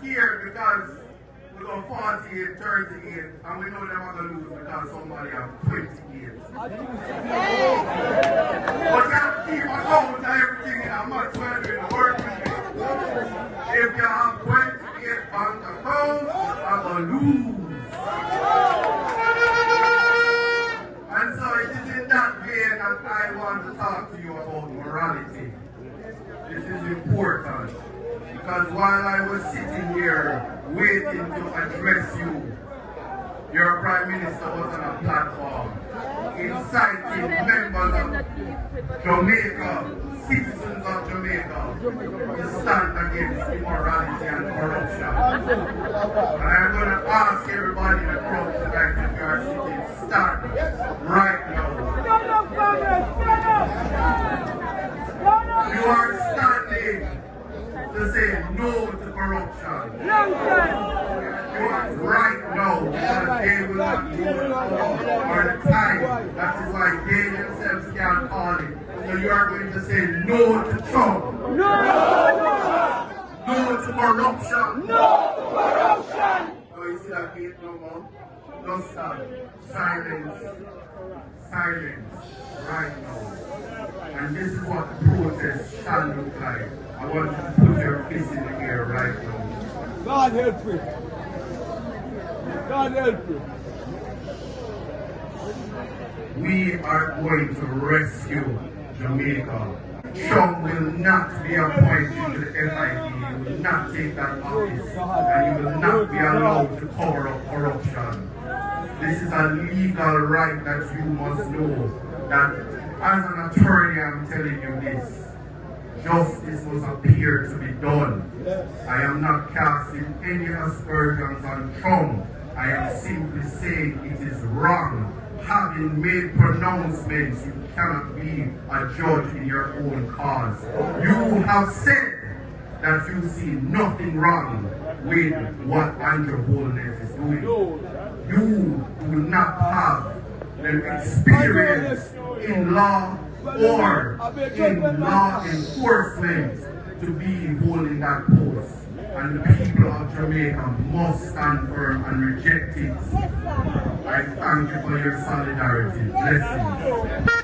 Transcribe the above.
scared because we got 48, 38, and we know they're going to lose because somebody has 28. But you have to keep account of everything in a match when you're doing the work with me. If you have 28 bank accounts, you're going to lose. And so it is in that vein that I want to talk to you about morality. This is important. Because while I was sitting here waiting to address you, your Prime Minister was on a platform inciting members of Jamaica, citizens of Jamaica, to stand against immorality and corruption. And I'm going to ask everybody in the crowd tonight if you are sitting, stand right now. You are standing to say no to corruption. You are right now because they will not do it for the time. That is why they themselves can't call it. So you are going to say no to Chung. No to corruption. No to corruption. So you see that gate no more? No stand. Silence. Silence. Right now. And this is what the protest shall look like. I want you to put your fist in the air right now. God help you. God help you. We are going to rescue Jamaica. Chung will not be appointed to the FID. He will not take that office. And he will not be allowed to cover up corruption. This is a legal right that you must know. That as an attorney, I'm telling you this. Justice must appear to be done. I am not casting any aspersions on Chung. I am simply saying it is wrong. Having made pronouncements, you cannot be a judge in your own cause. You have said that you see nothing wrong with what Andrew Holness is doing. You do not have the experience in law or in law enforcement to be holding that post. And the people of Jamaica must stand firm and reject it. I thank you for your solidarity. Blessings.